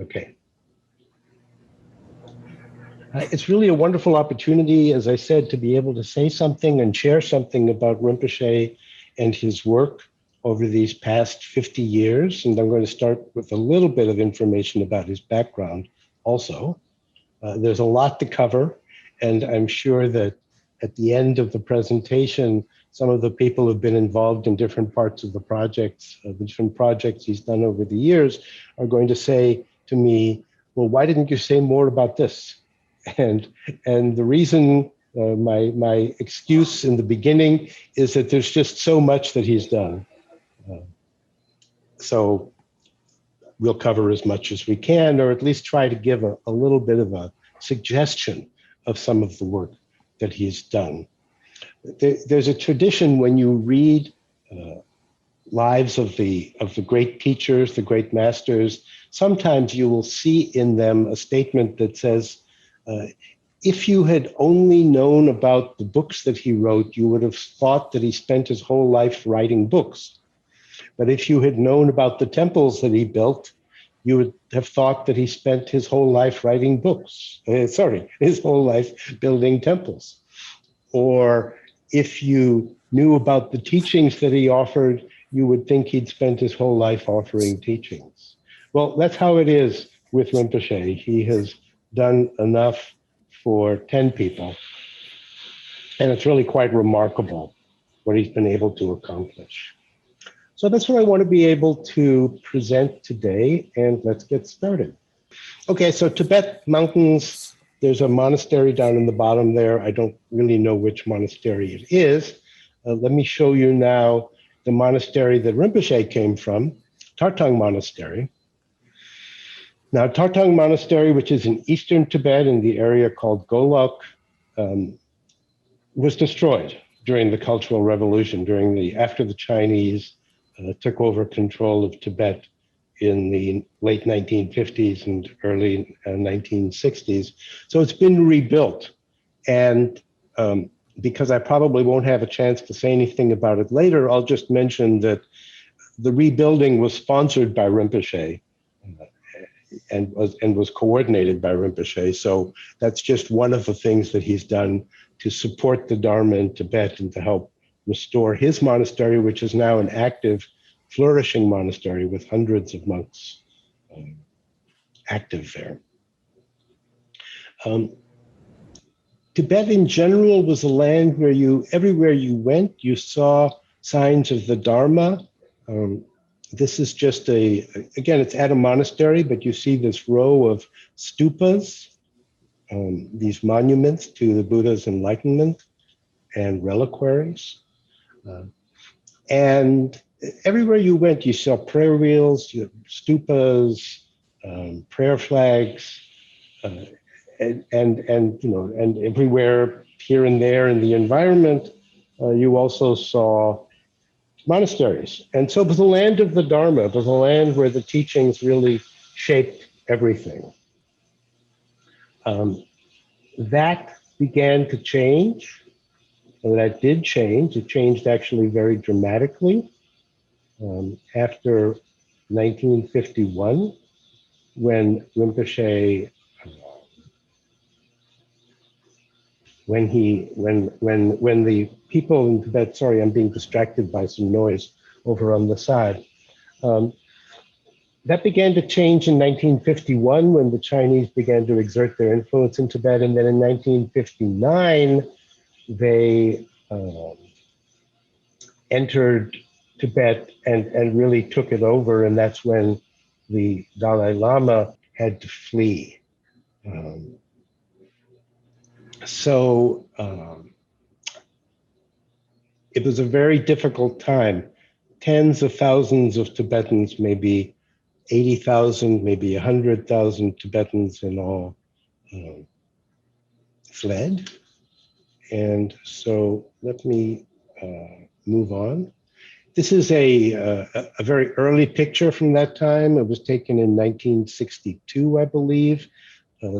Okay. It's really a wonderful opportunity, as I said, to be able to say something and share something about Rinpoche and his work over these past 50 years. And I'm going to start with a little bit of information about his background also. There's a lot to cover, and I'm sure that at the end of the presentation, some of the people who've been involved in different parts of the projects, the different projects he's done over the years, are going to say to me, well, why didn't you say more about this? And the reason, my excuse in the beginning is that there's just so much that he's done. So we'll cover as much as we can, or at least try to give a little bit of a suggestion of some of the work that he's done. There's a tradition when you read lives of the great teachers, the great masters, sometimes you will see in them a statement that says, if you had only known about the books that he wrote, you would have thought that he spent his whole life writing books. But if you had known about the temples that he built, you would have thought that he spent his whole life writing books. His whole life building temples. Or if you knew about the teachings that he offered, you would think he'd spent his whole life offering teachings. Well, that's how it is with Rinpoche. He has done enough for 10 people. And it's really quite remarkable what he's been able to accomplish. So that's what I want to be able to present today, and let's get started. Okay, so Tibet mountains, there's a monastery down in the bottom there. I don't really know which monastery it is. Let me show you now the monastery that Rinpoche came from, Tarthang Monastery. Now, Tarthang Monastery, which is in eastern Tibet in the area called Golok, was destroyed during the Cultural Revolution, after the Chinese took over control of Tibet in the late 1950s and early 1960s. So it's been rebuilt. And because I probably won't have a chance to say anything about it later, I'll just mention that the rebuilding was sponsored by Rinpoche and was coordinated by Rinpoche. So that's just one of the things that he's done to support the Dharma in Tibet and to help restore his monastery, which is now an active, flourishing monastery with hundreds of monks active there. Tibet in general was a land where everywhere you went, you saw signs of the Dharma. This is just again, it's at a monastery, but you see this row of stupas, these monuments to the Buddha's enlightenment and reliquaries. And everywhere you went, you saw prayer wheels, stupas, prayer flags, and everywhere here and there in the environment, you also saw monasteries. And so it was the land of the Dharma. It was a land where the teachings really shaped everything. That began to change. And that did change. It changed actually very dramatically after 1951, when Rinpoche, when the people in Tibet, sorry, I'm being distracted by some noise over on the side. That began to change in 1951 when the Chinese began to exert their influence in Tibet. And then in 1959, they entered Tibet and really took it over. And that's when the Dalai Lama had to flee. It was a very difficult time. Tens of thousands of Tibetans, maybe 80,000, maybe 100,000 Tibetans in all fled. And so let me move on. This is a very early picture from that time. It was taken in 1962, I believe.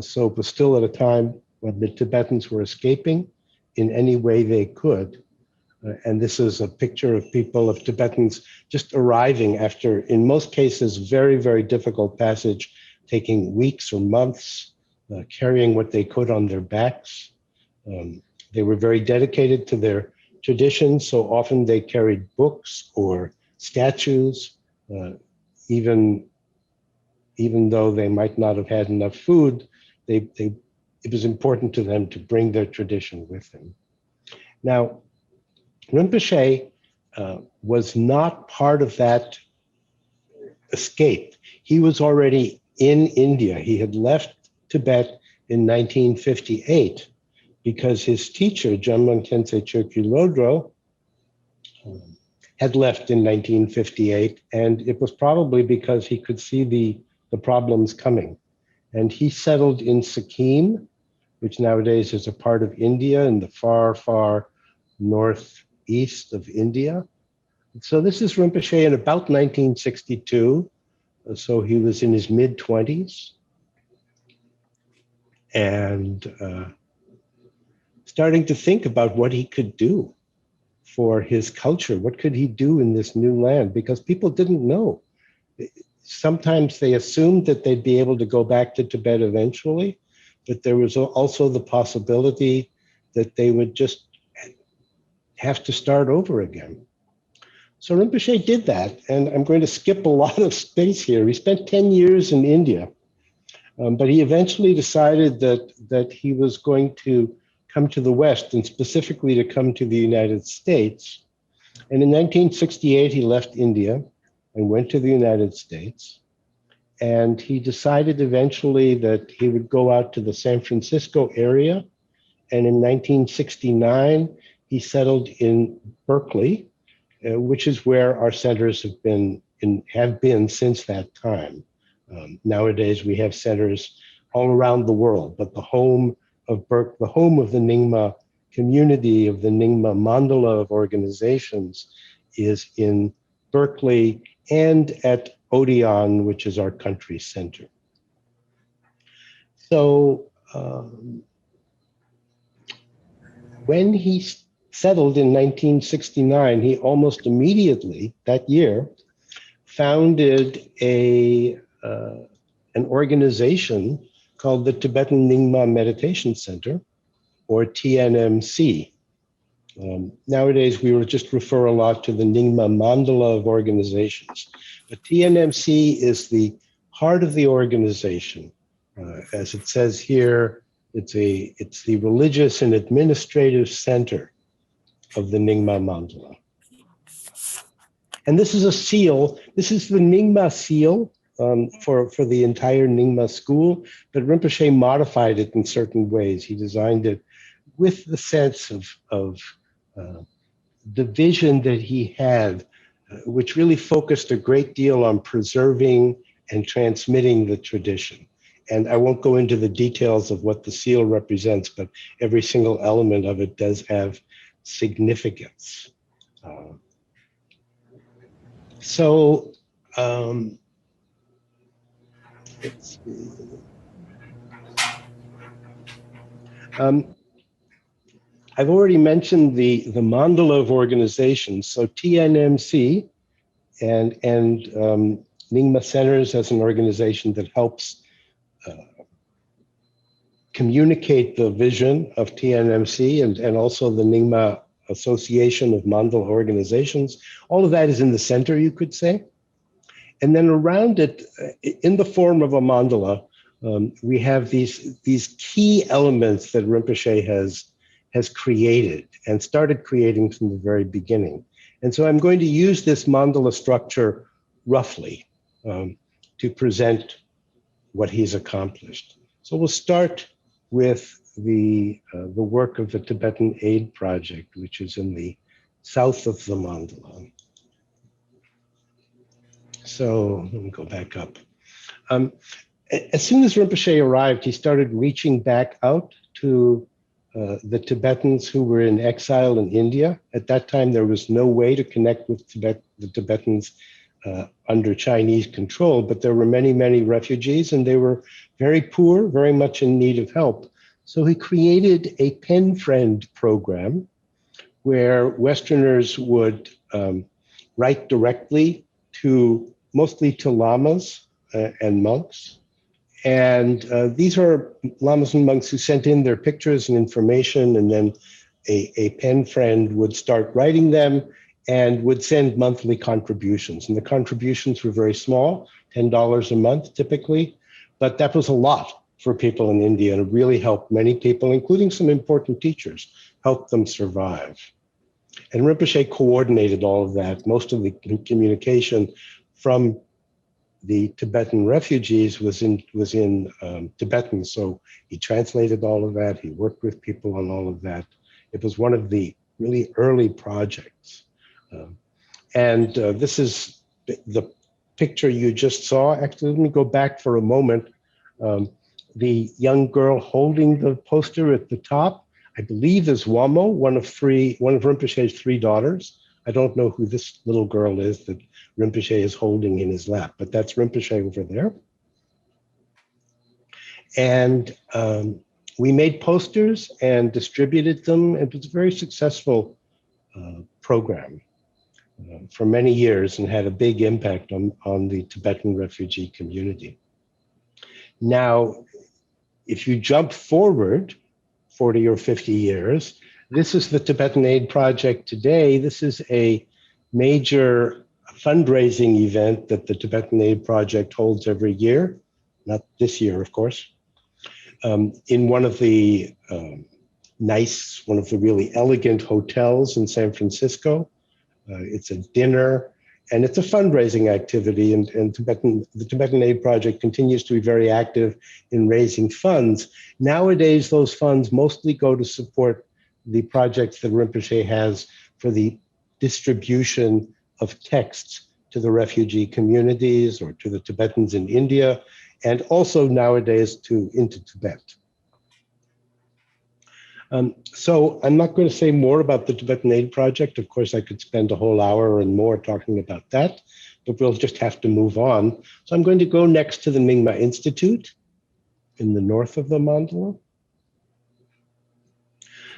So it was still at a time when the Tibetans were escaping in any way they could. And this is a picture of Tibetans just arriving after, in most cases, very, very difficult passage taking weeks or months, carrying what they could on their backs. They were very dedicated to their traditions, so often they carried books or statues, even though they might not have had enough food, it was important to them to bring their tradition with them. Now, Rinpoche was not part of that escape. He was already in India. He had left Tibet in 1958 because his teacher, Jamgon Khyentse Chökyi Lodro, had left in 1958, and it was probably because he could see the problems coming. And he settled in Sikkim, which nowadays is a part of India in the far, far northeast of India. So this is Rinpoche in about 1962. So he was in his mid-20s. And starting to think about what he could do for his culture. What could he do in this new land? Because people didn't know. Sometimes they assumed that they'd be able to go back to Tibet eventually, but there was also the possibility that they would just have to start over again. So Rinpoche did that, and I'm going to skip a lot of space here. He spent 10 years in India, but he eventually decided that he was going to come to the West, and specifically to come to the United States. And in 1968, he left India and went to the United States. And he decided eventually that he would go out to the San Francisco area. And in 1969, he settled in Berkeley, which is where our centers have been since that time. Nowadays, we have centers all around the world, but the home of the home of the Nyingma community, of the Nyingma Mandala of Organizations, is in Berkeley and at Odeon, which is our country center. So when he settled in 1969, he almost immediately that year founded an organization called the Tibetan Nyingma Meditation Center, or TNMC. Nowadays, we would just refer a lot to the Nyingma Mandala of Organizations. But TNMC is the heart of the organization. As it says here, it's the religious and administrative center of the Nyingma Mandala. And this is a seal. This is the Ningma Seal for the entire Nyingma school, but Rinpoche modified it in certain ways. He designed it with the sense of the vision that he had, which really focused a great deal on preserving and transmitting the tradition. And I won't go into the details of what the seal represents, but every single element of it does have significance. Let's see. I've already mentioned the mandala of organizations. So TNMC and Nyingma Centers as an organization that helps communicate the vision of TNMC and also the Nyingma Association of Mandala Organizations. All of that is in the center, you could say. And then around it, in the form of a mandala, we have these key elements that Rinpoche has created and started creating from the very beginning. And so I'm going to use this mandala structure roughly to present what he's accomplished. So we'll start with the work of the Tibetan Aid Project, which is in the south of the mandala. So let me go back up. As soon as Rinpoche arrived, he started reaching back out to the Tibetans who were in exile in India. At that time, there was no way to connect with the Tibetans under Chinese control, but there were many, many refugees, and they were very poor, very much in need of help. So he created a pen friend program where Westerners would write directly mostly to lamas and monks, And these are lamas and monks who sent in their pictures and information, and then a pen friend would start writing them and would send monthly contributions. And the contributions were very small, $10 a month typically, but that was a lot for people in India, and it really helped many people, including some important teachers, helped them survive. And Rinpoche coordinated all of that. Most of the communication from the Tibetan refugees was in Tibetan, so he translated all of that. He worked with people on all of that. It was one of the really early projects. This is the picture you just saw. Actually, let me go back for a moment. The young girl holding the poster at the top, I believe, is Wamo, one of Rinpoche's 3 daughters. I don't know who this little girl is that Rinpoche is holding in his lap, but that's Rinpoche over there. And we made posters and distributed them. It was a very successful program for many years and had a big impact on the Tibetan refugee community. Now, if you jump forward 40 or 50 years, this is the Tibetan Aid Project today. This is a major fundraising event that the Tibetan Aid Project holds every year, not this year, of course, in one of the one of the really elegant hotels in San Francisco. It's a dinner, and it's a fundraising activity, and the Tibetan Aid Project continues to be very active in raising funds. Nowadays, those funds mostly go to support the projects that Rinpoche has for the distribution of texts to the refugee communities or to the Tibetans in India, and also nowadays into Tibet. So I'm not going to say more about the Tibetan Aid Project. Of course, I could spend a whole hour and more talking about that, but we'll just have to move on. So I'm going to go next to the Ningma Institute in the north of the mandala.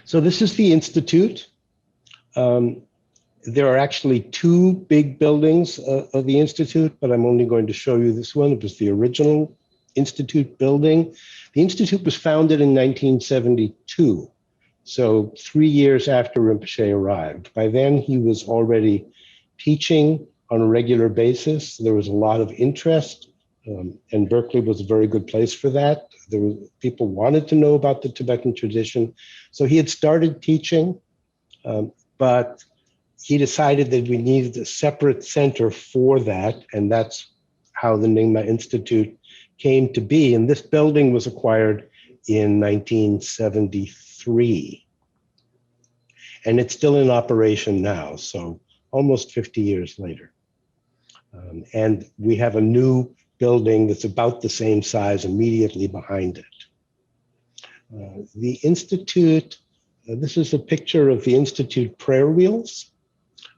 So this is the Institute. There are actually 2 big buildings of the Institute, but I'm only going to show you this one. It was the original Institute building. The Institute was founded in 1972. So 3 years after Rinpoche arrived. By then, he was already teaching on a regular basis. There was a lot of interest, and Berkeley was a very good place for that. People wanted to know about the Tibetan tradition. So he had started teaching, but he decided that we needed a separate center for that, and that's how the Nyingma Institute came to be. And this building was acquired in 1973. And it's still in operation now, so almost 50 years later. And we have a new building that's about the same size immediately behind it. The Institute, this is a picture of the Institute prayer wheels,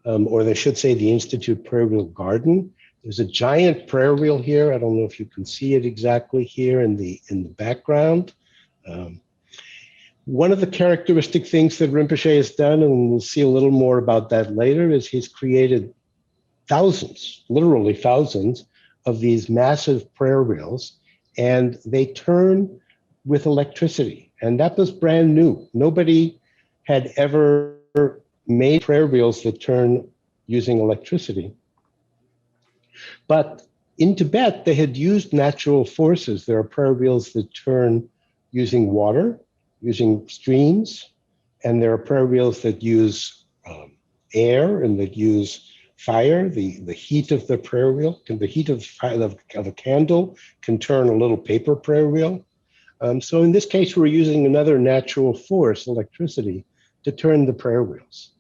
or they should say the Institute prayer wheel garden. There's a giant prayer wheel here. I don't know if you can see it exactly here in the background. One of the characteristic things that Rinpoche has done, and we'll see a little more about that later, is he's created thousands, literally thousands, of these massive prayer wheels, and they turn with electricity. And that was brand new. Nobody had ever made prayer wheels that turn using electricity. But in Tibet, they had used natural forces. There are prayer wheels that turn using water, using streams, and there are prayer wheels that use air and that use fire. The heat of the prayer wheel, the heat of a candle can turn a little paper prayer wheel. So in this case, we're using another natural force, electricity, to turn the prayer wheels.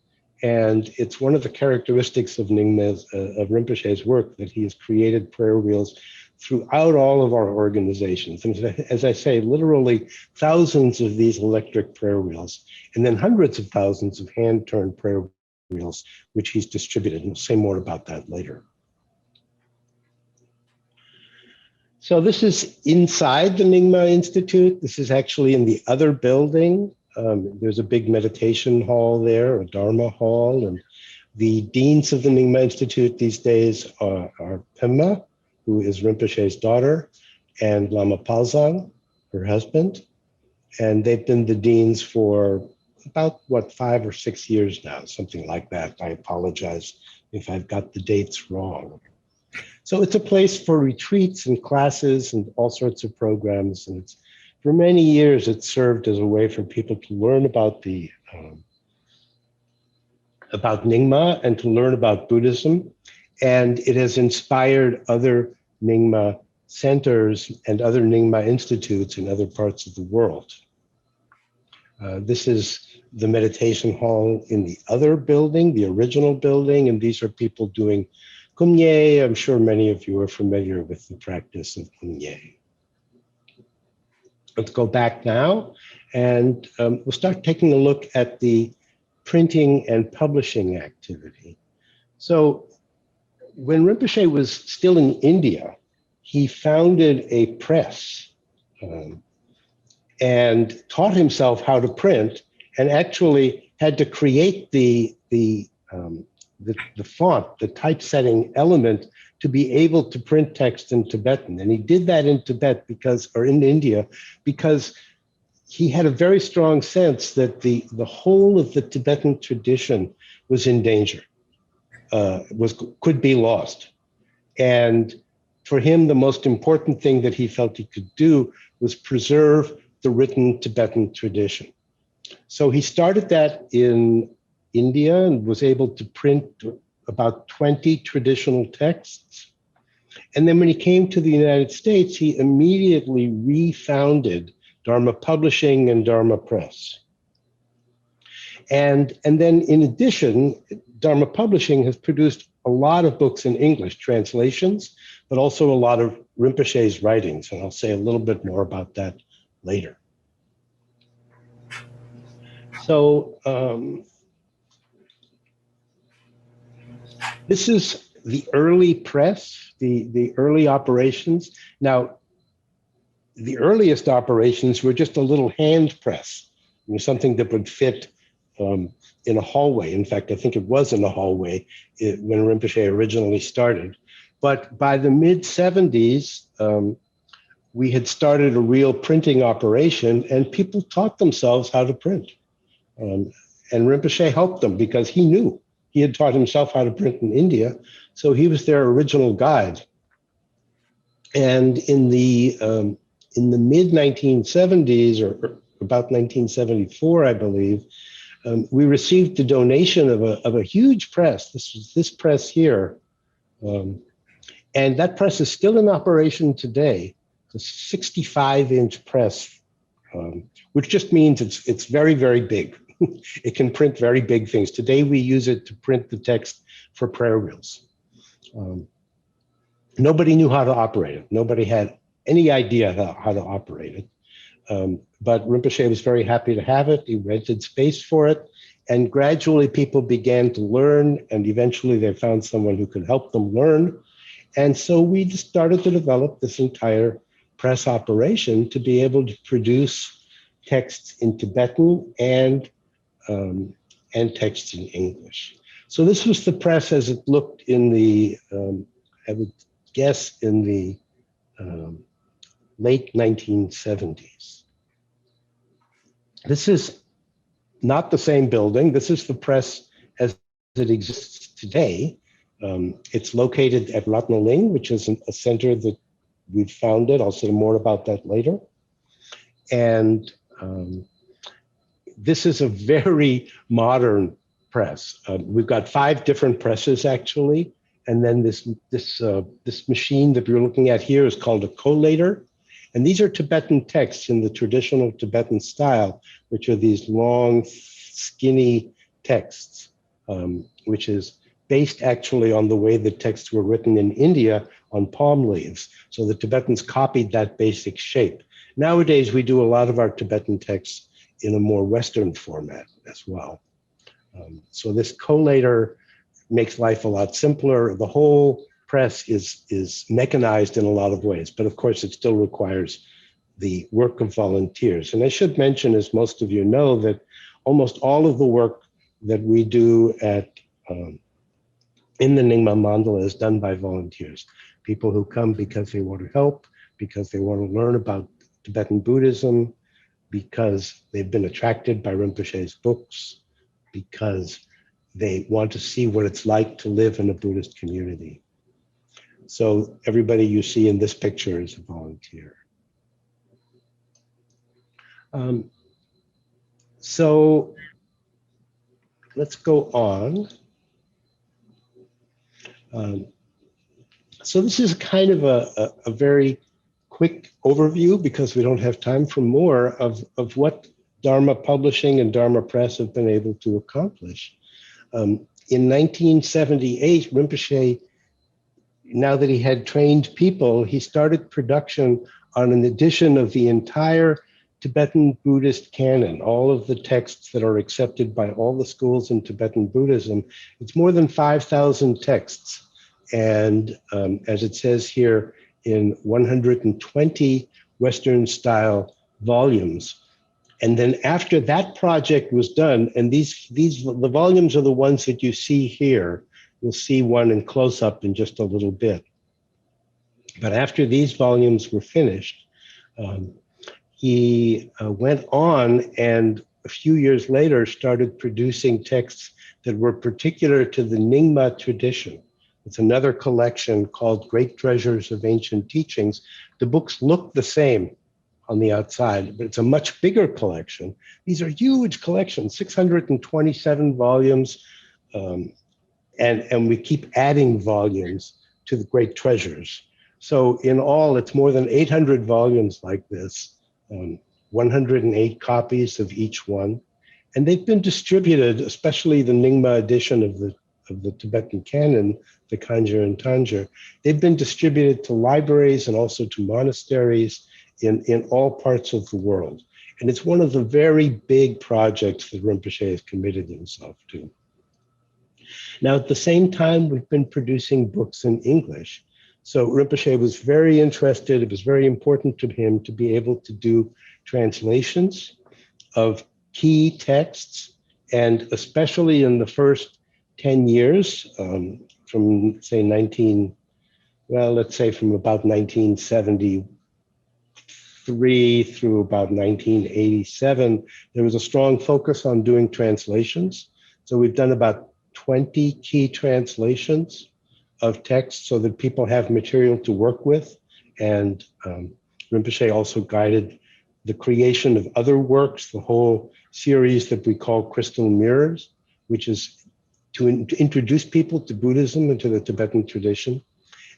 And it's one of the characteristics of Rinpoche's work that he has created prayer wheels throughout all of our organizations. And as I say, literally thousands of these electric prayer wheels, and then hundreds of thousands of hand-turned prayer wheels, which he's distributed. And we'll say more about that later. So this is inside the Nyingma Institute. This is actually in the other building. There's a big meditation hall there, a Dharma hall, and the deans of the Nyingma Institute these days are Pema, who is Rinpoche's daughter, and Lama Palzang, her husband. And they've been the deans for about, 5 or 6 years now, something like that. I apologize if I've got the dates wrong. So it's a place for retreats and classes and all sorts of programs. And for many years, it served as a way for people to learn about about Nyingma and to learn about Buddhism. And it has inspired other Nyingma centers and other Nyingma institutes in other parts of the world. This is the meditation hall in the other building, the original building, and these are people doing Kumye. I'm sure many of you are familiar with the practice of Kumye. Let's go back now, and we'll start taking a look at the printing and publishing activity. So when Rinpoche was still in India, he founded a press and taught himself how to print, and actually had to create the font, the typesetting element, to be able to print text in Tibetan. And he did that in Tibet in India, because he had a very strong sense that the whole of the Tibetan tradition was in danger, could be lost. And for him, the most important thing that he felt he could do was preserve the written Tibetan tradition. So he started that in India and was able to print about 20 traditional texts. And then when he came to the United States, he immediately refounded Dharma Publishing and Dharma Press. And then in addition, Dharma Publishing has produced a lot of books in English, translations, but also a lot of Rinpoche's writings. And I'll say a little bit more about that later. So this is the early press, the early operations. Now, the earliest operations were just a little hand press, something that would fit in a hallway. In fact, I think it was in a hallway when Rinpoche originally started. But by the mid-70s, we had started a real printing operation, and people taught themselves how to print. And Rinpoche helped them because he knew. He had taught himself how to print in India, so he was their original guide. And in the mid-1970s, or about 1974, I believe, we received the donation of a huge press. This was this press here. And that press is still in operation today. It's a 65-inch press, which just means it's very, very big. It can print very big things. Today, we use it to print the text for prayer wheels. Nobody knew how to operate it. Nobody had any idea how to operate it. But Rinpoche was very happy to have it. He rented space for it. And gradually, people began to learn. And eventually, they found someone who could help them learn. And so we just started to develop this entire press operation to be able to produce texts in Tibetan and texts in English. So this was the press as it looked in the, I would guess, in the late 1970s. This is not the same building. This is the press as it exists today. It's located at Ratnaling, which is a center that we've founded. I'll say more about that later. And this is a very modern press. We've got 5 different presses, actually. And then this machine that you're looking at here is called a collator. And these are Tibetan texts in the traditional Tibetan style, which are these long, skinny texts, which is based actually on the way the texts were written in India on palm leaves. So the Tibetans copied that basic shape. Nowadays, we do a lot of our Tibetan texts in a more Western format as well. So this collator makes life a lot simpler. The whole press is mechanized in a lot of ways, but of course it still requires the work of volunteers. And I should mention, as most of you know, that almost all of the work that we do in the Nyingma Mandala is done by volunteers, people who come because they want to help, because they want to learn about Tibetan Buddhism, because they've been attracted by Rinpoche's books, because they want to see what it's like to live in a Buddhist community. So everybody you see in this picture is a volunteer. So let's go on. So this is kind of a very quick overview, because we don't have time for more, of what Dharma Publishing and Dharma Press have been able to accomplish. In 1978, Rinpoche, now that he had trained people, he started production on an edition of the entire Tibetan Buddhist canon, all of the texts that are accepted by all the schools in Tibetan Buddhism. It's more than 5,000 texts. And as it says here, in 120 Western-style volumes. And then after that project was done, and the volumes are the ones that you see here. You'll see one in close-up in just a little bit. But after these volumes were finished, he went on and a few years later started producing texts that were particular to the Nyingma tradition. It's another collection called Great Treasures of Ancient Teachings. The books look the same on the outside, but it's a much bigger collection. These are huge collections, 627 volumes, and we keep adding volumes to the Great Treasures. So in all, it's more than 800 volumes like this, 108 copies of each one. And they've been distributed, especially the Nyingma edition of the Tibetan canon, the Kanjur and Tanjur. They've been distributed to libraries and also to monasteries in all parts of the world. And it's one of the very big projects that Rinpoche has committed himself to. Now, at the same time, we've been producing books in English. So Rinpoche was very interested, it was very important to him to be able to do translations of key texts, and especially in the first 10 years, from say let's say from about 1973 through about 1987, there was a strong focus on doing translations. So we've done about 20 key translations of texts so that people have material to work with. And Rinpoche also guided the creation of other works, the whole series that we call Crystal Mirrors, which is to introduce people to Buddhism and to the Tibetan tradition.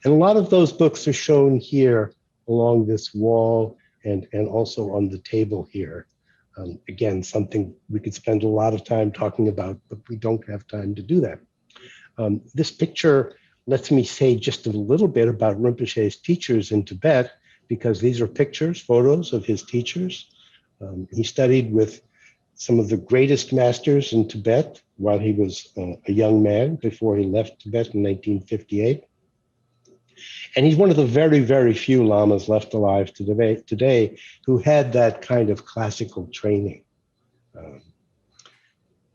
And a lot of those books are shown here along this wall and also on the table here. Again, something we could spend a lot of time talking about, but we don't have time to do that. This picture lets me say just a little bit about Rinpoche's teachers in Tibet, because these are pictures, photos of his teachers. He studied with some of the greatest masters in Tibet while he was a young man before he left Tibet in 1958. And he's one of the very, very few lamas left alive today who had that kind of classical training.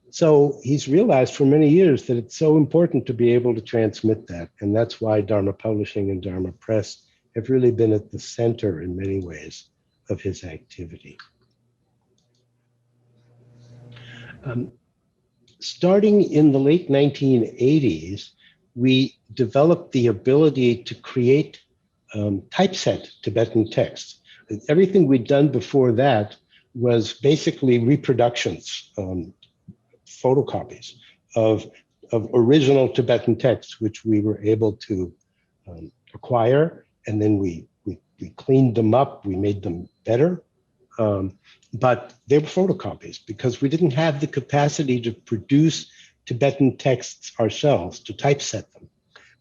So he's realized for many years that it's so important to be able to transmit that. And that's why Dharma Publishing and Dharma Press have really been at the center in many ways of his activity. Starting in the late 1980s, we developed the ability to create typeset Tibetan texts. Everything we'd done before that was basically reproductions, photocopies of original Tibetan texts, which we were able to acquire, and then we cleaned them up, we made them better. But they were photocopies because we didn't have the capacity to produce Tibetan texts ourselves, to typeset them.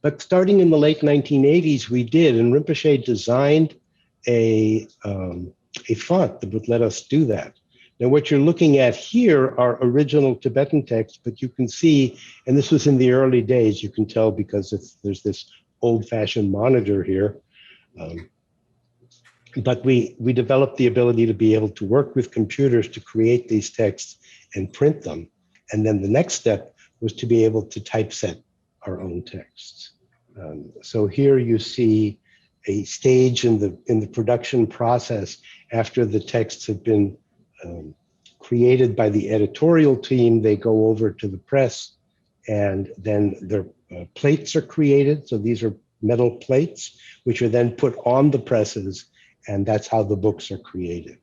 But starting in the late 1980s, we did, and Rinpoche designed a font that would let us do that. Now, what you're looking at here are original Tibetan texts, but you can see, and this was in the early days, you can tell because there's this old-fashioned monitor here. But we developed the ability to be able to work with computers to create these texts and print them. And then the next step was to be able to typeset our own texts. So here you see a stage in the production process after the texts have been created by the editorial team. They go over to the press, and then their plates are created. So these are metal plates, which are then put on the presses, and that's how the books are created.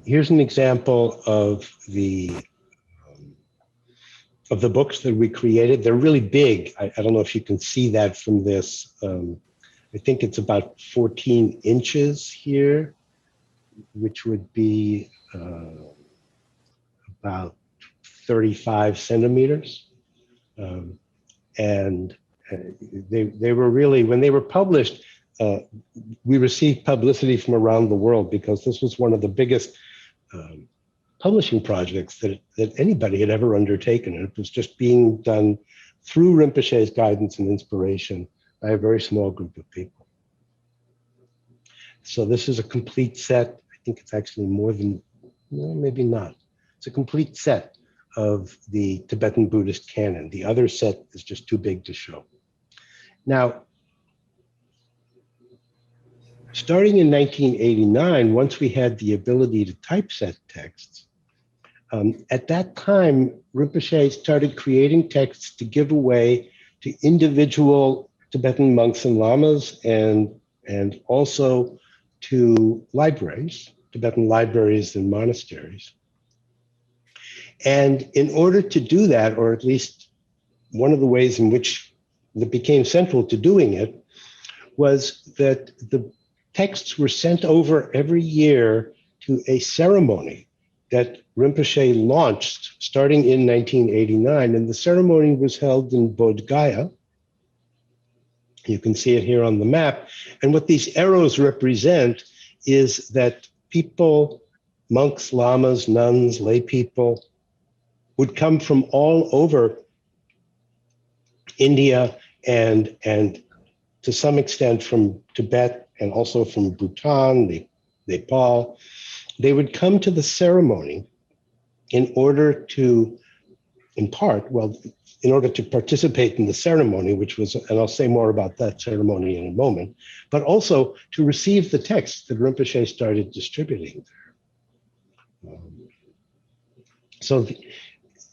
Here's an example of the books that we created. They're really big. I don't know if you can see that from this. I think it's about 14 inches here, which would be about 35 centimeters. And they were really, when they were published, we received publicity from around the world because this was one of the biggest publishing projects that anybody had ever undertaken. And it was just being done through Rinpoche's guidance and inspiration by a very small group of people. So this is a complete set. I think it's actually more than, well, maybe not. It's a complete set of the Tibetan Buddhist canon. The other set is just too big to show. Now, starting in 1989, once we had the ability to typeset texts, at that time, Rinpoche started creating texts to give away to individual Tibetan monks and lamas, and also to libraries, Tibetan libraries and monasteries. And in order to do that, or at least one of the ways in which that became central to doing it, was that the texts were sent over every year to a ceremony that Rinpoche launched starting in 1989. And the ceremony was held in Bodh Gaya. You can see it here on the map. And what these arrows represent is that people, monks, lamas, nuns, lay people, would come from all over India and to some extent from Tibet and also from Bhutan, Nepal. They would come to the ceremony in order to, in part, well, in order to participate in the ceremony, which was, and I'll say more about that ceremony in a moment, but also to receive the texts that Rinpoche started distributing there.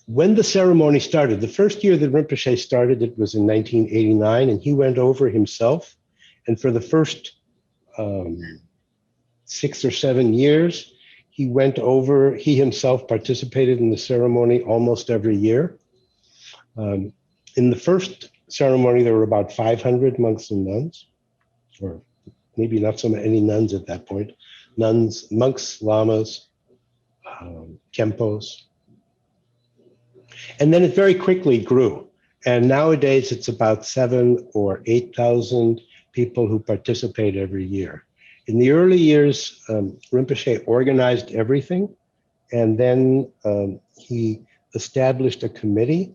When the ceremony started, the first year that Rinpoche started, it was in 1989, and he went over himself. And for the first 6 or 7 years, he went over, he himself participated in the ceremony almost every year. In the first ceremony, there were about 500 monks and nuns, or maybe not so many nuns at that point, nuns, monks, lamas, khenpos. And then it very quickly grew. And nowadays it's about 7,000 or 8,000 people who participate every year. In the early years, Rinpoche organized everything. And then he established a committee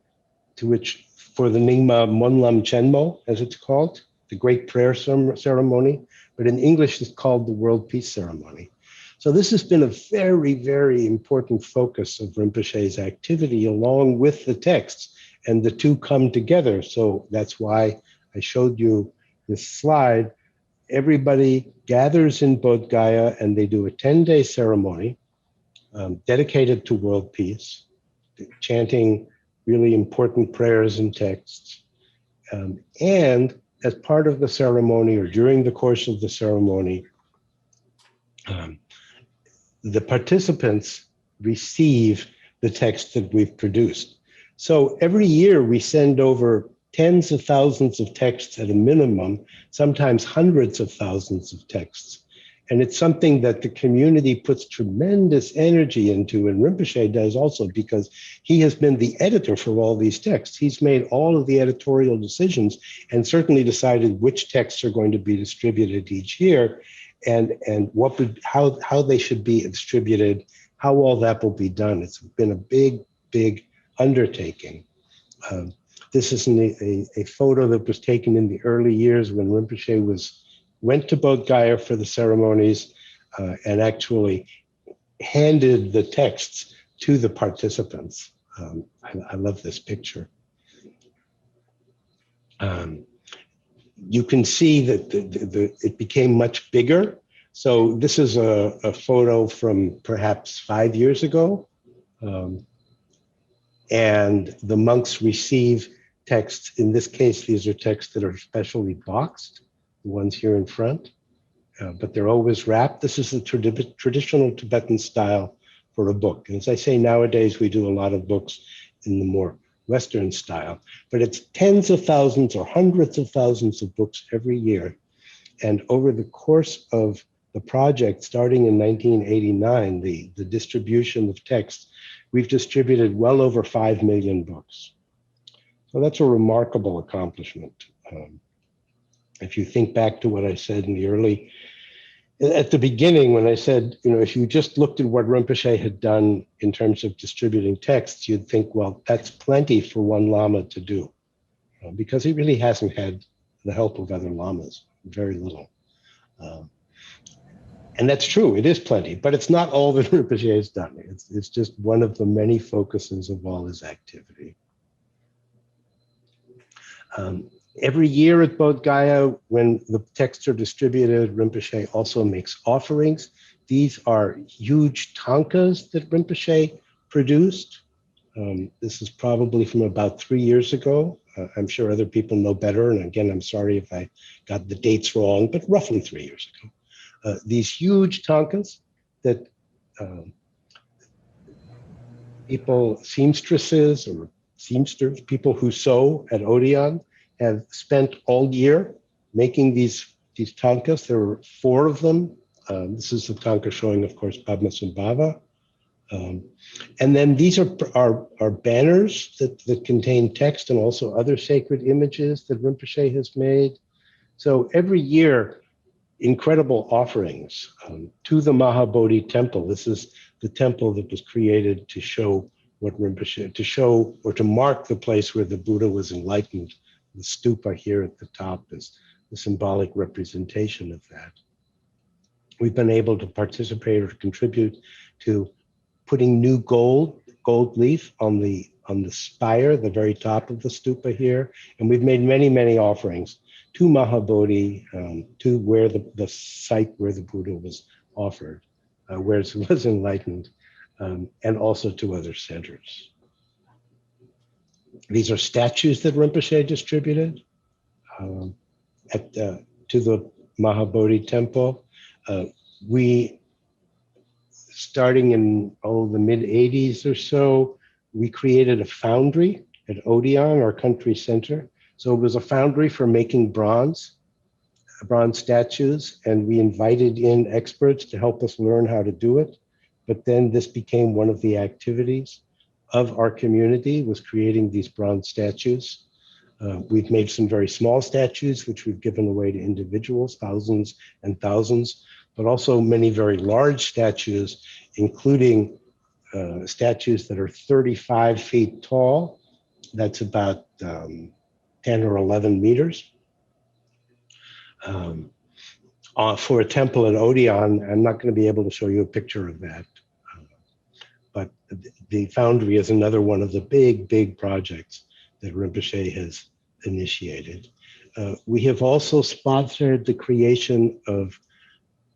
to which, for the Nyingma Monlam Chenmo, as it's called, the Great Prayer Ceremony, but in English it's called the World Peace Ceremony. So this has been a very, very important focus of Rinpoche's activity along with the texts, and the two come together. So that's why I showed you this slide. Everybody gathers in Bodh Gaya and they do a 10-day ceremony dedicated to world peace, chanting really important prayers and texts. And as part of the ceremony or during the course of the ceremony, the participants receive the text that we've produced. So every year we send over tens of thousands of texts at a minimum, sometimes hundreds of thousands of texts. And it's something that the community puts tremendous energy into, and Rinpoche does also, because he has been the editor for all these texts. He's made all of the editorial decisions and certainly decided which texts are going to be distributed each year, and what would, how they should be distributed, how all that will be done. It's been a big, big undertaking. This is a photo that was taken in the early years when Rinpoche went to Bodh Gaya for the ceremonies and actually handed the texts to the participants. I love this picture. you can see that it became much bigger. So this is a photo from perhaps 5 years ago. And the monks receive texts. In this case, these are texts that are specially boxed, the ones here in front, but they're always wrapped. This is the traditional Tibetan style for a book. And as I say, nowadays we do a lot of books in the more Western style, but it's tens of thousands or hundreds of thousands of books every year. And over the course of the project, starting in 1989, the distribution of texts, we've distributed well over 5 million books. So that's a remarkable accomplishment. If you think back to what I said at the beginning, when I said, if you just looked at what Rinpoche had done in terms of distributing texts, you'd think, well, that's plenty for one Lama to do, because he really hasn't had the help of other Lamas, very little. And that's true, it is plenty, but it's not all that Rinpoche has done. It's just one of the many focuses of all his activity. Every year at Bodh Gaya, when the texts are distributed, Rinpoche also makes offerings. These are huge tankas that Rinpoche produced. This is probably from about 3 years ago. I'm sure other people know better. And again, I'm sorry if I got the dates wrong, but roughly 3 years ago. These huge tankas that people, seamstresses or seamsters, people who sew at Odeon, have spent all year making these tankas. There were 4 of them. This is the tanka showing, of course, Padmasambhava. And then these are banners that contain text and also other sacred images that Rinpoche has made. So every year, incredible offerings to the Mahabodhi Temple. This is the temple that was created to show what Rinpoche, to show or to mark the place where the Buddha was enlightened. The stupa here at the top is the symbolic representation of that. We've been able to participate or contribute to putting new gold leaf on the spire, the very top of the stupa here. And we've made many, many offerings to Mahabodhi, to where the site where the Buddha was offered, where it was enlightened, and also to other centers. These are statues that Rinpoche distributed to the Mahabodhi Temple. We, starting in the mid-'80s or so, we created a foundry at Odeon, our country center. So it was a foundry for making bronze statues, and we invited in experts to help us learn how to do it. But then this became one of the activities of our community, was creating these bronze statues. We've made some very small statues, which we've given away to individuals, thousands and thousands, but also many very large statues, including statues that are 35 feet tall. That's about 10 or 11 meters. For a temple at Odeon, I'm not going to be able to show you a picture of that. But the foundry is another one of the big projects that Rinpoche has initiated. We have also sponsored the creation of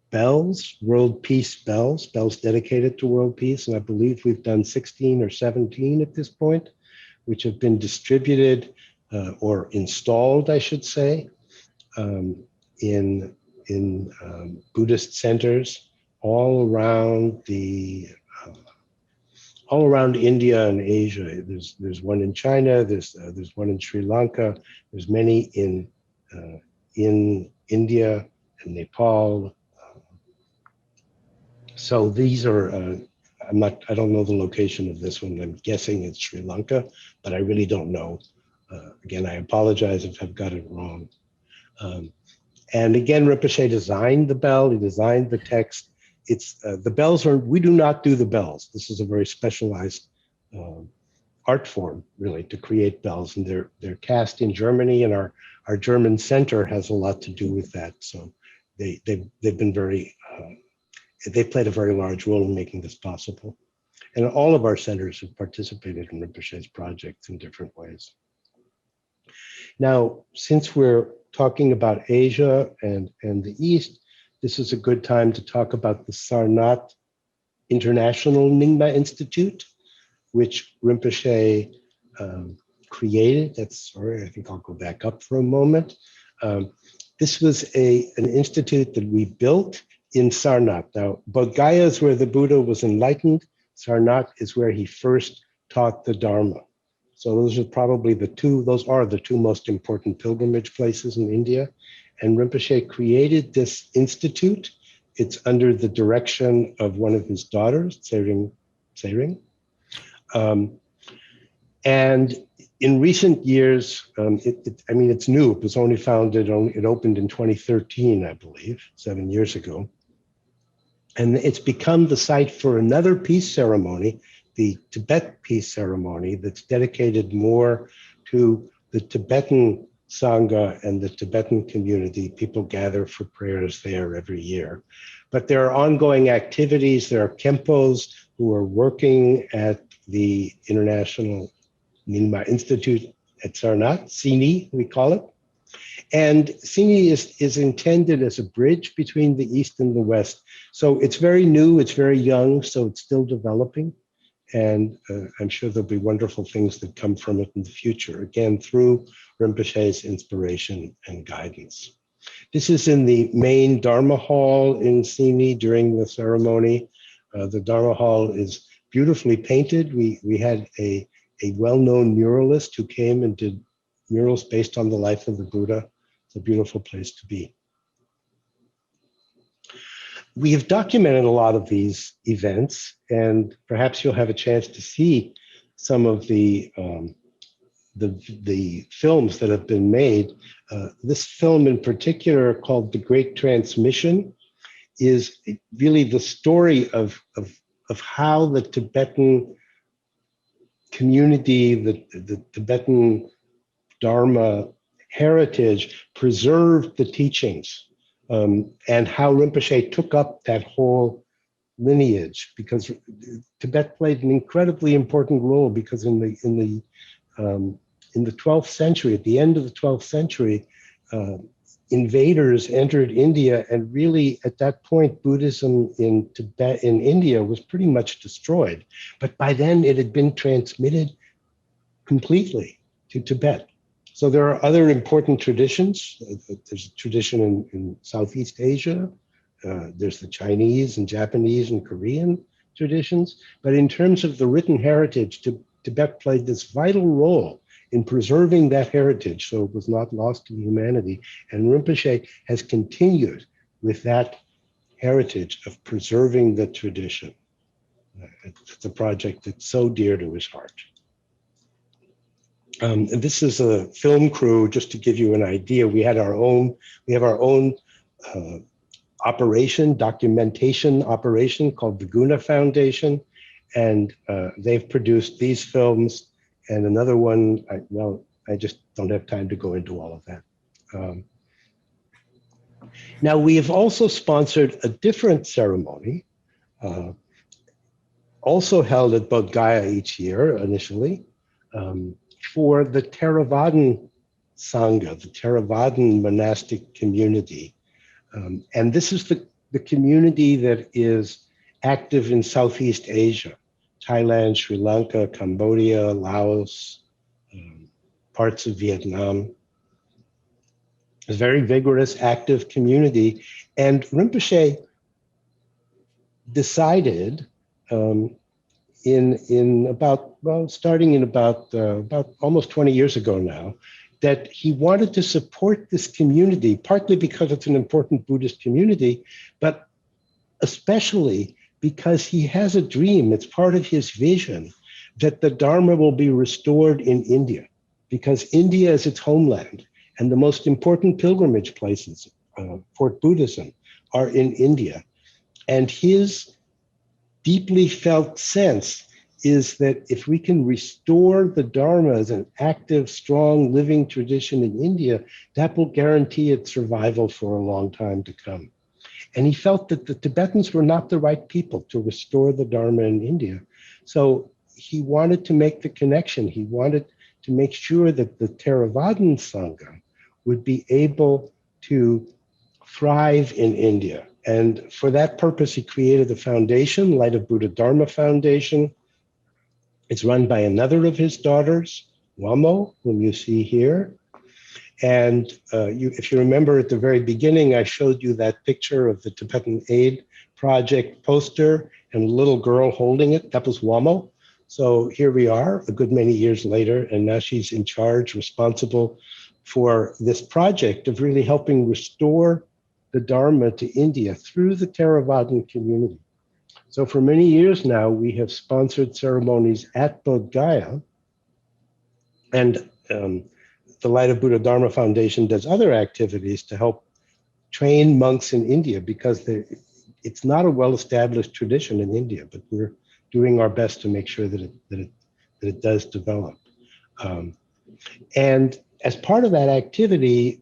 bells, world peace bells dedicated to world peace. And I believe we've done 16 or 17 at this point, which have been distributed or installed, I should say, in Buddhist centers all around India and Asia. There's one in China. There's one in Sri Lanka. There's many in India and Nepal. So these are. I don't know the location of this one. I'm guessing it's Sri Lanka, but I really don't know. Again, I apologize if I've got it wrong. And again, Rinpoche designed the bell. He designed the text. It's the bells are. We do not do the bells. This is a very specialized art form, really, to create bells, and they're cast in Germany, and our German center has a lot to do with that. So they've been very. They played a very large role in making this possible. And all of our centers have participated in Rinpoche's projects in different ways. Now, since we're talking about Asia and the East, this is a good time to talk about the Sarnat International Nyingma Institute, which Rinpoche created. Sorry, I think I'll go back up for a moment. This was an institute that we built in Sarnat. Now, Bodh Gaya is where the Buddha was enlightened. Sarnat is where he first taught the Dharma. So those are the two most important pilgrimage places in India. And Rinpoche created this institute. It's under the direction of one of his daughters, Tsering. And in recent years, it's new. It was only founded, it opened in 2013, I believe, 7 years ago. And it's become the site for another peace ceremony, the Tibet peace ceremony, that's dedicated more to the Tibetan Sangha and the Tibetan community. People gather for prayers there every year. But there are ongoing activities. There are Khenpos who are working at the International Mingma Institute at Sarnat, Sini, we call it. And Sini is intended as a bridge between the East and the West. So it's very new, it's very young, so it's still developing. And I'm sure there'll be wonderful things that come from it in the future, again, through Rinpoche's inspiration and guidance. This is in the main Dharma hall in Sini during the ceremony. The Dharma hall is beautifully painted. We had a well-known muralist who came and did murals based on the life of the Buddha. It's a beautiful place to be. We have documented a lot of these events, and perhaps you'll have a chance to see some of the films that have been made. This film in particular, called The Great Transmission, is really the story of how the Tibetan community, the Tibetan Dharma heritage preserved the teachings, and how Rinpoche took up that whole lineage, because Tibet played an incredibly important role, because in the 12th century, at the end of the 12th century, invaders entered India, and really at that point, Buddhism in Tibet, in India, was pretty much destroyed. But by then it had been transmitted completely to Tibet. So there are other important traditions. There's a tradition in Southeast Asia. There's the Chinese and Japanese and Korean traditions. But in terms of the written heritage, Tibet played this vital role in preserving that heritage, so it was not lost to humanity. And Rinpoche has continued with that heritage of preserving the tradition. It's a project that's so dear to his heart. And this is a film crew, just to give you an idea. We have our own documentation operation called the Guna Foundation. And they've produced these films, and another one, I just don't have time to go into all of that. Now, we have also sponsored a different ceremony, also held at Bodh Gaya each year initially, for the Theravadan Sangha, the Theravadan monastic community. And this is the community that is active in Southeast Asia, Thailand, Sri Lanka, Cambodia, Laos, parts of Vietnam. A very vigorous, active community. And Rinpoche decided starting in about almost 20 years ago now, that he wanted to support this community, partly because it's an important Buddhist community, but especially because he has a dream, it's part of his vision, that the Dharma will be restored in India, because India is its homeland, and the most important pilgrimage places for Buddhism are in India. And his deeply felt sense is that if we can restore the Dharma as an active, strong, living tradition in India, that will guarantee its survival for a long time to come. And he felt that the Tibetans were not the right people to restore the Dharma in India. So he wanted to make the connection. He wanted to make sure that the Theravadan Sangha would be able to thrive in India. And for that purpose, he created a foundation, Light of Buddha Dharma Foundation. It's run by another of his daughters, Wamo, whom you see here. And if you remember at the very beginning, I showed you that picture of the Tibetan Aid Project poster and a little girl holding it. That was Wamo. So here we are a good many years later, and now she's in charge, responsible for this project of really helping restore the Dharma to India through the Theravadan community. So for many years now, we have sponsored ceremonies at Bodh Gaya, and the Light of Buddha Dharma Foundation does other activities to help train monks in India, because it's not a well-established tradition in India, but we're doing our best to make sure that it does develop. And as part of that activity,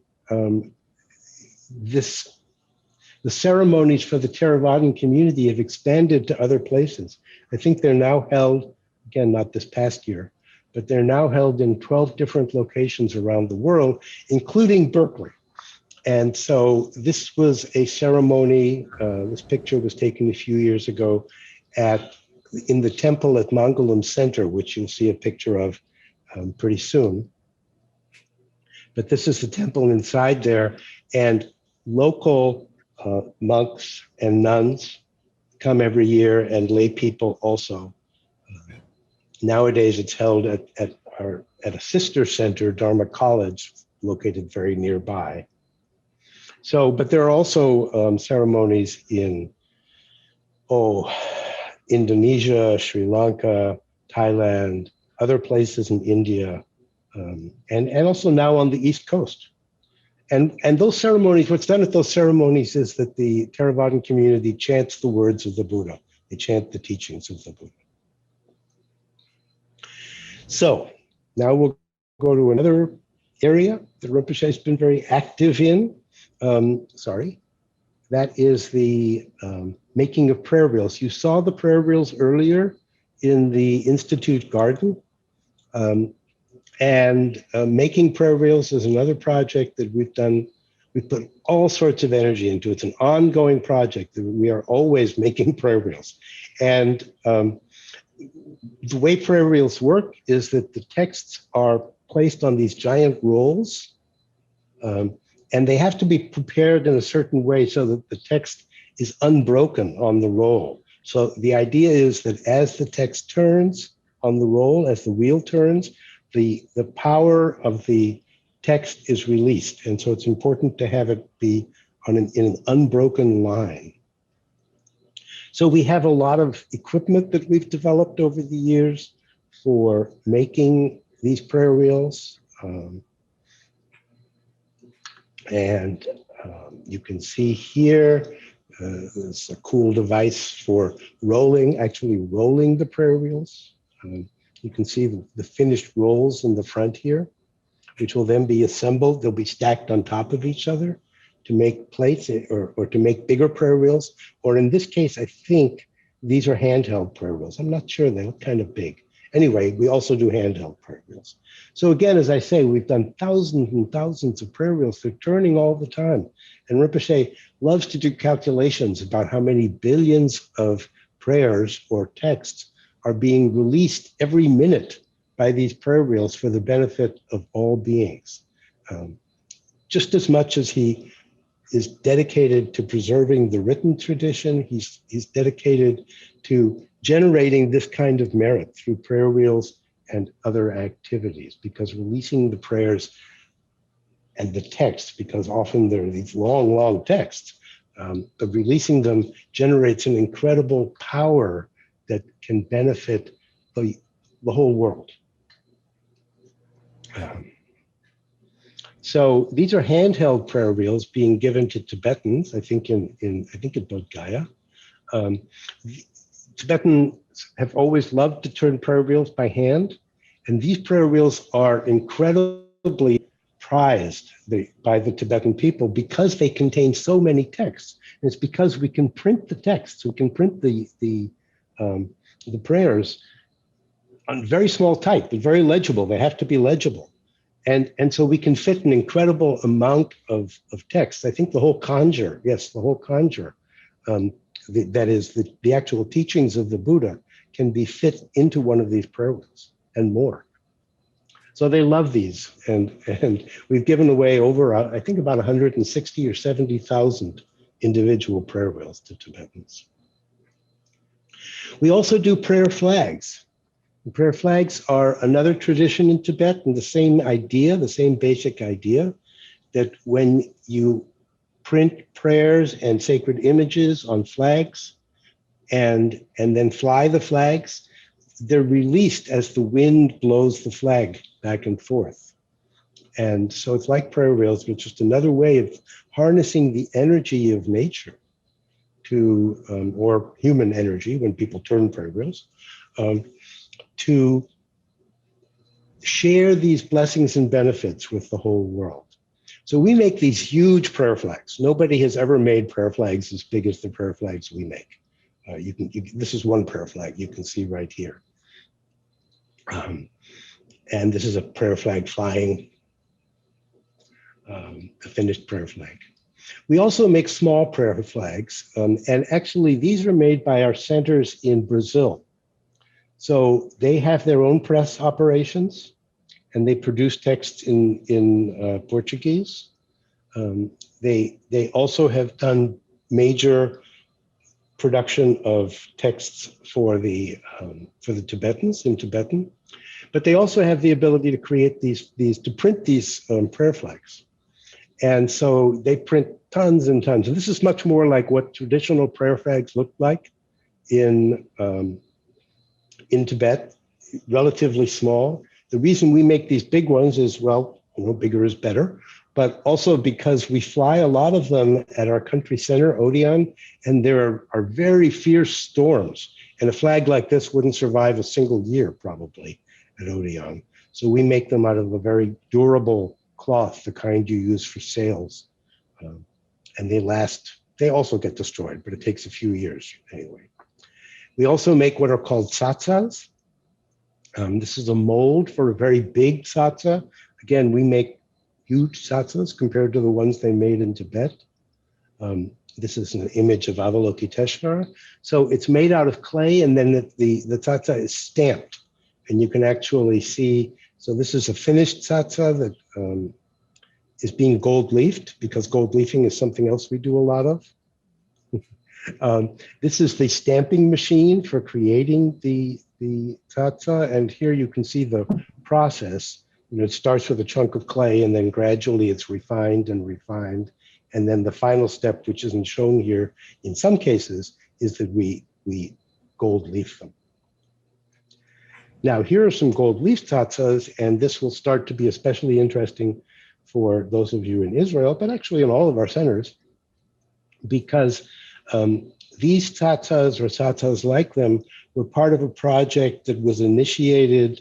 the ceremonies for the Theravadan community have expanded to other places. I think they're now held, again, not this past year, but they're now held in 12 different locations around the world, including Berkeley. And so this was a ceremony, this picture was taken a few years ago in the temple at Mangalam Center, which you'll see a picture of pretty soon. But this is the temple inside there, and local monks and nuns come every year, and lay people also. Nowadays, it's held at a sister center, Dharma College, located very nearby. So, but there are also ceremonies in Indonesia, Sri Lanka, Thailand, other places in India, and also now on the East Coast. And those ceremonies, what's done at those ceremonies is that the Theravadan community chants the words of the Buddha. They chant the teachings of the Buddha. So now we'll go to another area that Rinpoche has been very active in. That is the making of prayer wheels. You saw the prayer wheels earlier in the Institute garden. Making prayer wheels is another project that we've done. We've put all sorts of energy into. It's an ongoing project that we are always making prayer wheels. And the way prayer wheels work is that the texts are placed on these giant rolls, and they have to be prepared in a certain way so that the text is unbroken on the roll. So the idea is that as the text turns on the roll, as the wheel turns, the power of the text is released. And so it's important to have it be in an unbroken line. So we have a lot of equipment that we've developed over the years for making these prayer wheels. You can see here, there's a cool device for actually rolling the prayer wheels. You can see the finished rolls in the front here, which will then be assembled. They'll be stacked on top of each other to make plates or to make bigger prayer wheels. Or in this case, I think these are handheld prayer wheels. I'm not sure, they look kind of big. Anyway, we also do handheld prayer wheels. So again, as I say, we've done thousands and thousands of prayer wheels. They're turning all the time. And Rinpoche loves to do calculations about how many billions of prayers or texts are being released every minute by these prayer wheels for the benefit of all beings. Just as much as he is dedicated to preserving the written tradition, he's dedicated to generating this kind of merit through prayer wheels and other activities, because releasing the prayers and the text, because often there are these long, long texts, but releasing them generates an incredible power that can benefit the whole world. So these are handheld prayer wheels being given to Tibetans, I think in Bodh Gaya. Tibetans have always loved to turn prayer wheels by hand, and these prayer wheels are incredibly prized by the Tibetan people because they contain so many texts. And it's because we can print the texts, we can print the prayers on very small type, but very legible. They have to be legible. And so we can fit an incredible amount of text. I think the whole conjure, yes, the whole conjure, that is the actual teachings of the Buddha, can be fit into one of these prayer wheels and more. So they love these, and we've given away over, I think, about 160 or 70,000 individual prayer wheels to Tibetans. We also do prayer flags. Prayer flags are another tradition in Tibet, and the same idea, the same basic idea, that when you print prayers and sacred images on flags and then fly the flags, they're released as the wind blows the flag back and forth. And so it's like prayer wheels, but just another way of harnessing the energy of nature to, or human energy when people turn prayer wheels, to share these blessings and benefits with the whole world. So we make these huge prayer flags. Nobody has ever made prayer flags as big as the prayer flags we make. This is one prayer flag you can see right here. And this is a prayer flag flying, a finished prayer flag. We also make small prayer flags. And actually, these are made by our centers in Brazil. So they have their own press operations, and they produce texts in Portuguese. They also have done major production of texts for the Tibetans in Tibetan, but they also have the ability to create to print these prayer flags. And so they print tons and tons. And this is much more like what traditional prayer flags look like in Tibet, relatively small. The reason we make these big ones is, well, bigger is better, but also because we fly a lot of them at our country center, Odeon, and there are very fierce storms. And a flag like this wouldn't survive a single year, probably, at Odeon. So we make them out of a very durable cloth, the kind you use for sails. And they last, they also get destroyed, but it takes a few years anyway. We also make what are called tsatsas. This is a mold for a very big tsatsa. Again, we make huge tsatsas compared to the ones they made in Tibet. This is an image of Avalokiteshvara. So it's made out of clay, and then the tsatsa is stamped. And you can actually see, so this is a finished tsatsa that is being gold leafed, because gold leafing is something else we do a lot of. This is the stamping machine for creating the tsatsa, and here you can see the process. It starts with a chunk of clay, and then gradually it's refined and refined. And then the final step, which isn't shown here in some cases, is that we gold leaf them. Now, here are some gold leaf tsatsas, and this will start to be especially interesting for those of you in Israel, but actually in all of our centers, because these tsatsas or tsatsas like them were part of a project that was initiated,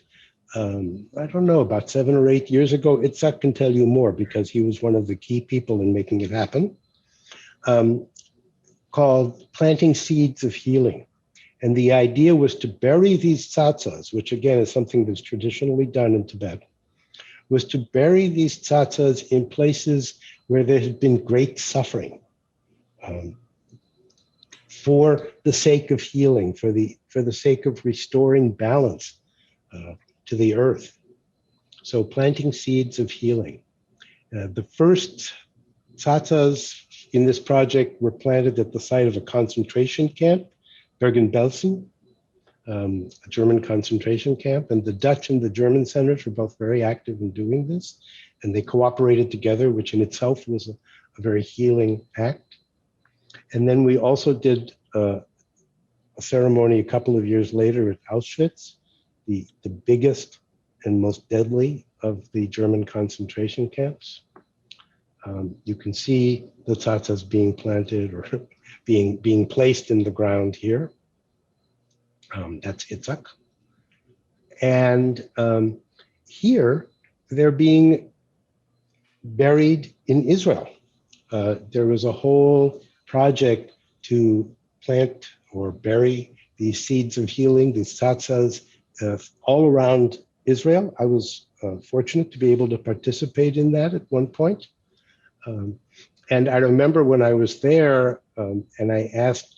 I don't know, about 7 or 8 years ago. Itzhak can tell you more because he was one of the key people in making it happen, called Planting Seeds of Healing. And the idea was to bury these tsatsas, which again is something that's traditionally done in Tibet, was to bury these tsatsas in places where there had been great suffering, for the sake of healing, for the sake of restoring balance to the earth. So planting seeds of healing. The first tsatsas in this project were planted at the site of a concentration camp, Bergen-Belsen, a German concentration camp, and the Dutch and the German centers were both very active in doing this, and they cooperated together, which in itself was a very healing act. And then we also did a ceremony a couple of years later at Auschwitz, the biggest and most deadly of the German concentration camps. You can see the tsatsas being planted or being placed in the ground here. That's Itzhak. And here, they're being buried in Israel. There was a whole project to plant or bury these seeds of healing, these tsatsas, all around Israel. I was fortunate to be able to participate in that at one point. And I remember when I was there and I asked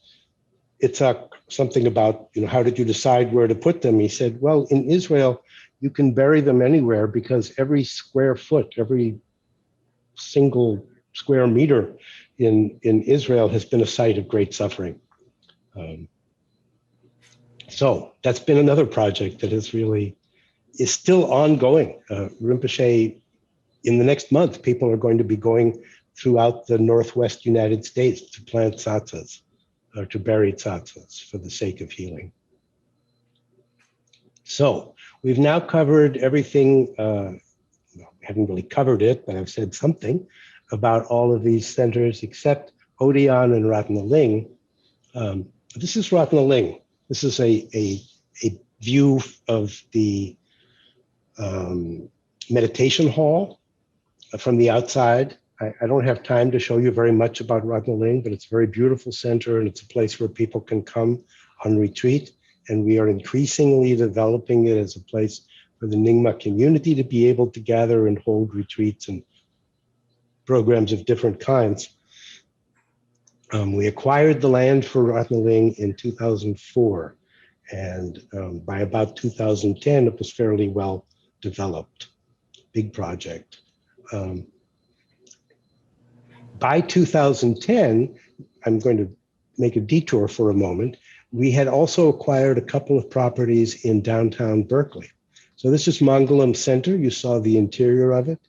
Itzhak something about, how did you decide where to put them? He said, well, in Israel, you can bury them anywhere because every square foot, every single square meter in Israel has been a site of great suffering. So that's been another project that is still ongoing. Rinpoche, in the next month, people are going to be going throughout the Northwest United States to plant tsatsas, or to bury tsatsas for the sake of healing. So we've now covered everything. We haven't really covered it, but I've said something about all of these centers except Odeon and Ratnaling. This is Ratnaling. This is a view of the meditation hall from the outside. I don't have time to show you very much about Ratnaling, but it's a very beautiful center and it's a place where people can come on retreat. And we are increasingly developing it as a place for the Nyingma community to be able to gather and hold retreats and programs of different kinds. We acquired the land for Ratnaling in 2004. And by about 2010, it was fairly well developed. Big project. By 2010, I'm going to make a detour for a moment. We had also acquired a couple of properties in downtown Berkeley. So this is Mangalam Center. You saw the interior of it.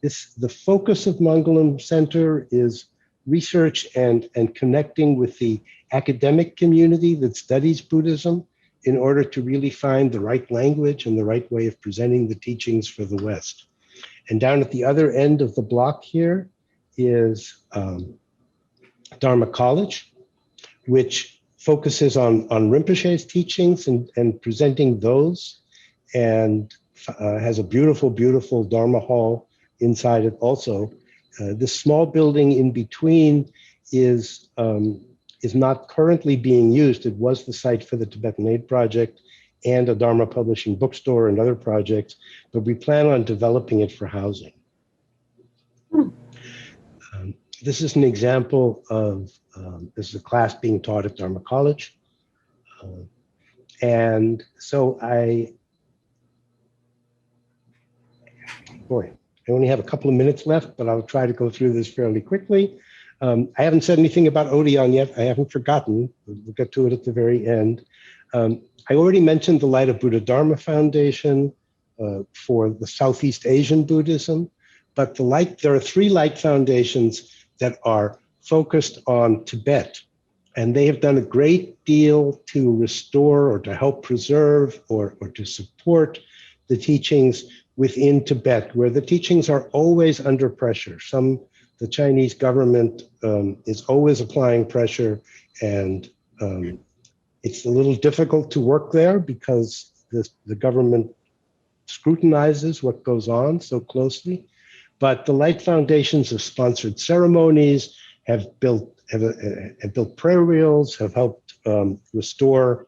The focus of Mangalam Center is research and connecting with the academic community that studies Buddhism in order to really find the right language and the right way of presenting the teachings for the West. And down at the other end of the block here is Dharma College, which focuses on Rinpoche's teachings and presenting those, and has a beautiful, beautiful Dharma hall inside it also. This small building in between is not currently being used. It was the site for the Tibetan Aid Project and a Dharma publishing bookstore and other projects, but we plan on developing it for housing. This is an example of, this is a class being taught at Dharma College. And so I only have a couple of minutes left, but I'll try to go through this fairly quickly. I haven't said anything about Odeon yet. I haven't forgotten. We'll get to it at the very end. I already mentioned the Light of Buddha Dharma Foundation for the Southeast Asian Buddhism, but there are 3 light foundations that are focused on Tibet. And they have done a great deal to restore or to help preserve or to support the teachings within Tibet, where the teachings are always under pressure. The Chinese government is always applying pressure, and it's a little difficult to work there because the government scrutinizes what goes on so closely. But the Light Foundations have sponsored ceremonies, have built prayer wheels, have helped restore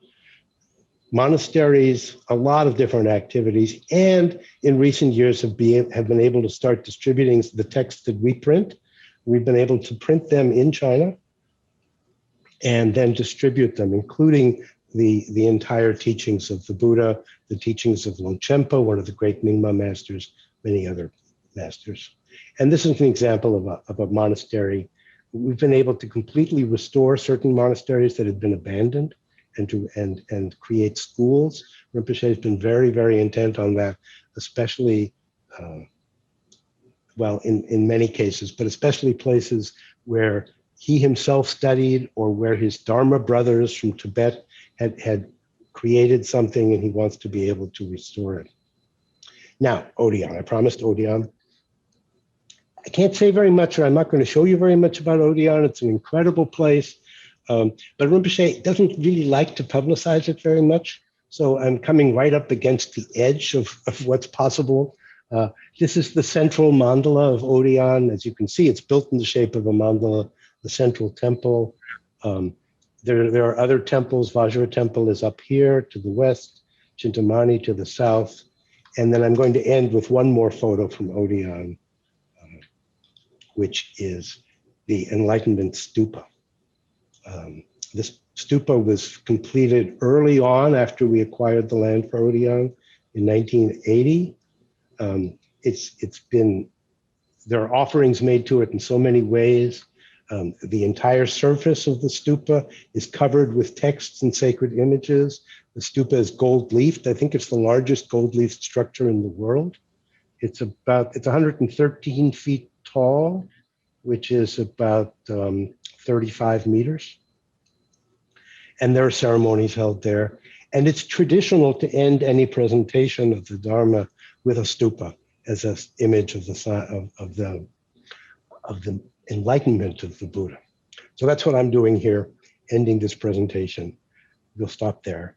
monasteries, a lot of different activities, and in recent years have been able to start distributing the texts that we print. We've been able to print them in China and then distribute them, including the entire teachings of the Buddha, the teachings of Longchenpa, one of the great Nyingma masters, many other masters. And this is an example of a monastery. We've been able to completely restore certain monasteries that had been abandoned and create schools. Rinpoche has been very, very intent on that, especially, in many cases, but especially places where he himself studied or where his Dharma brothers from Tibet had created something and he wants to be able to restore it. Now, Odeon, I promised Odeon. I can't say very much, or I'm not going to show you very much about Odeon. It's an incredible place. But Rinpoche doesn't really like to publicize it very much. So I'm coming right up against the edge of what's possible. This is the central mandala of Odeon. As you can see, it's built in the shape of a mandala, the central temple. There are other temples. Vajra Temple is up here to the west, Chintamani to the south. And then I'm going to end with one more photo from Odeon, which is the Enlightenment Stupa. This stupa was completed early on after we acquired the land for Odeon in 1980. There are offerings made to it in so many ways. The entire surface of the stupa is covered with texts and sacred images. The stupa is gold leafed. I think it's the largest gold leafed structure in the world. It's 113 feet tall, which is about 35 meters. And there are ceremonies held there. And it's traditional to end any presentation of the Dharma with a stupa as an image of the enlightenment of the Buddha. So that's what I'm doing here, ending this presentation. We'll stop there.